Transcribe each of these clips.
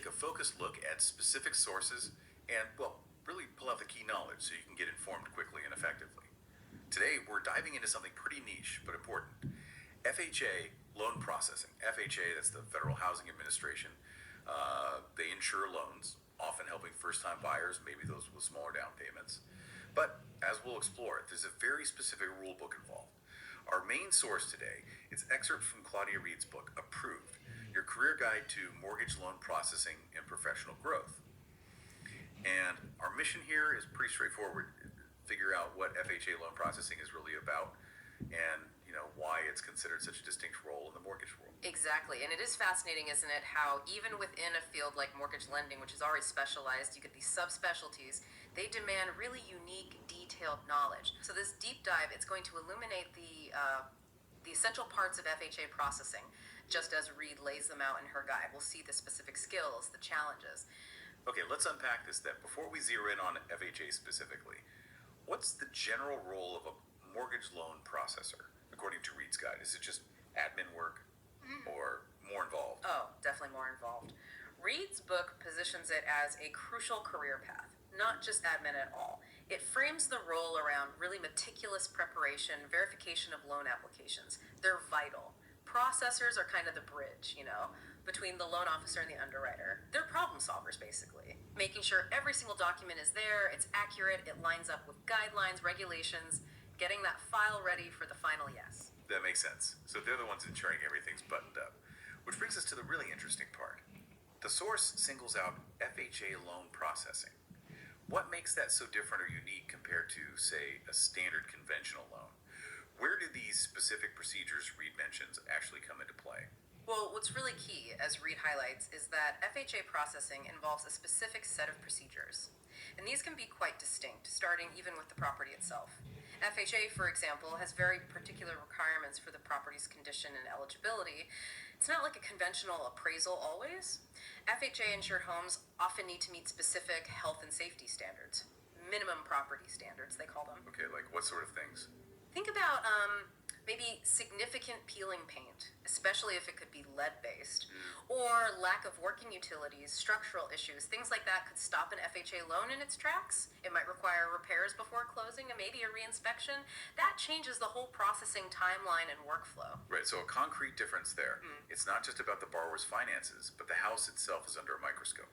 take a focused look at specific sources and, well, really pull out the key knowledge so you can get informed quickly and effectively. Today, we're diving into something pretty niche but important. FHA loan processing. FHA, that's the Federal Housing Administration. They insure loans, often helping first-time buyers, maybe those with smaller down payments. But as we'll explore, there's a very specific rule book involved. Our main source today is excerpt from Claudia Reid's book, Approved, Your Career Guide to Mortgage Loan Processing and Professional Growth. And our mission here is pretty straightforward. Figure out what FHA loan processing is really about and why it's considered such a distinct role in the mortgage world. Exactly. And it is fascinating, isn't it, how even within a field like mortgage lending, which is already specialized, you get these subspecialties, they demand really unique, detailed knowledge. So this deep dive, it's going to illuminate the essential parts of FHA processing, just as Reid lays them out in her guide. We'll see the specific skills, the challenges. Okay, let's unpack this then. Before we zero in on FHA specifically, what's the general role of a mortgage loan processor, according to Reid's guide? Is it just admin work or more involved? Oh, definitely more involved. Reid's book positions it as a crucial career path, not just admin at all. It frames the role around really meticulous preparation, verification of loan applications. They're vital. Processors are kind of the bridge, between the loan officer and the underwriter. They're problem solvers, basically. Making sure every single document is there, it's accurate, it lines up with guidelines, regulations, getting that file ready for the final yes. That makes sense. So they're the ones ensuring everything's buttoned up. Which brings us to the really interesting part. The source singles out FHA loan processing. What makes that so different or unique compared to, say, a standard conventional loan? Where do these specific procedures Reid mentions actually come into play? Well, what's really key, as Reid highlights, is that FHA processing involves a specific set of procedures. And these can be quite distinct, starting even with the property itself. FHA, for example, has very particular requirements for the property's condition and eligibility. It's not like a conventional appraisal always. FHA-insured homes often need to meet specific health and safety standards. Minimum property standards, they call them. Okay, like what sort of things? Think about maybe significant peeling paint, especially if it could be lead-based, or lack of working utilities, structural issues, things like that could stop an FHA loan in its tracks. It might require repairs before closing and maybe a reinspection. That changes the whole processing timeline and workflow. Right, so a concrete difference there. It's not just about the borrower's finances, but the house itself is under a microscope.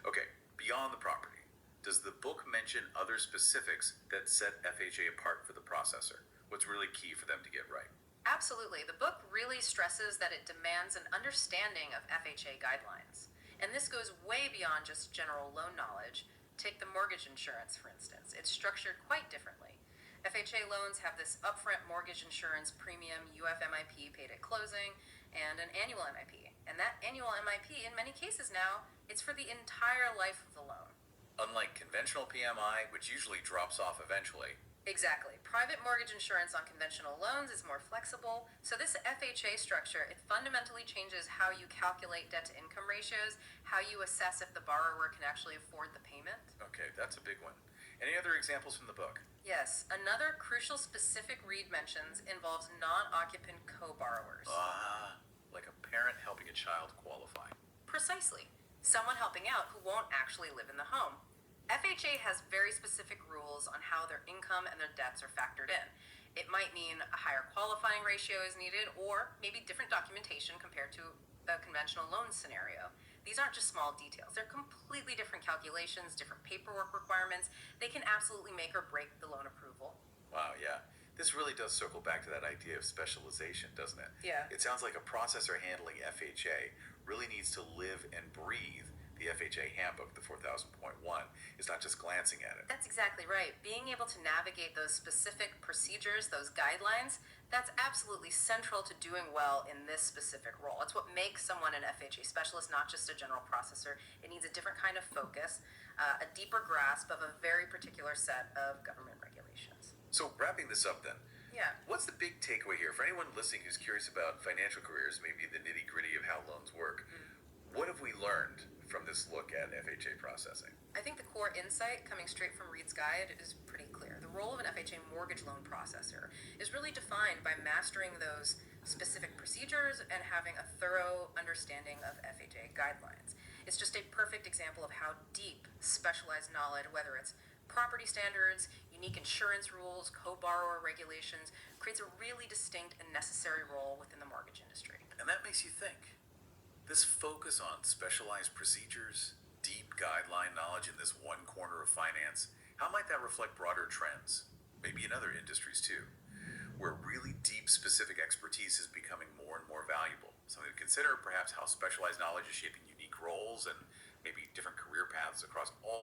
Okay, beyond the property, does the book mention other specifics that set FHA apart for the processor? What's really key for them to get right? Absolutely. The book really stresses that it demands an understanding of FHA guidelines. And this goes way beyond just general loan knowledge. Take the mortgage insurance, for instance. It's structured quite differently. FHA loans have this upfront mortgage insurance premium, UFMIP paid at closing, and an annual MIP. And that annual MIP, in many cases now, it's for the entire life of the loan. Unlike conventional PMI, which usually drops off eventually. Exactly. Private mortgage insurance on conventional loans is more flexible. So this FHA structure, it fundamentally changes how you calculate debt-to-income ratios, how you assess if the borrower can actually afford the payment. Okay, that's a big one. Any other examples from the book? Yes. Another crucial specific Reid mentions involves non-occupant co-borrowers. Like a parent helping a child qualify. Precisely. Someone helping out who won't actually live in the home. FHA has very specific rules on how their income and their debts are factored in. It might mean a higher qualifying ratio is needed, or maybe different documentation compared to a conventional loan scenario. These aren't just small details. They're completely different calculations, different paperwork requirements. They can absolutely make or break the loan approval. Wow, yeah. This really does circle back to that idea of specialization, doesn't it? Yeah. It sounds like a processor handling FHA really needs to live and breathe the FHA handbook, the 4000.1, is not just glancing at it. That's exactly right. Being able to navigate those specific procedures, those guidelines, that's absolutely central to doing well in this specific role. It's what makes someone an FHA specialist, not just a general processor. It needs a different kind of focus, a deeper grasp of a very particular set of government regulations. So wrapping this up then, Yeah. what's the big takeaway here? For anyone listening who's curious about financial careers, maybe the nitty-gritty of how loans work, what have we learned from this look at FHA processing? I think the core insight coming straight from Reid's guide is pretty clear. The role of an FHA mortgage loan processor is really defined by mastering those specific procedures and having a thorough understanding of FHA guidelines. It's just a perfect example of how deep specialized knowledge, whether it's property standards, unique insurance rules, co-borrower regulations, creates a really distinct and necessary role within the mortgage industry. And that makes you think. This focus on specialized procedures, deep guideline knowledge in this one corner of finance, how might that reflect broader trends, maybe in other industries too, where really deep specific expertise is becoming more and more valuable? Something to consider, perhaps how specialized knowledge is shaping unique roles and maybe different career paths across all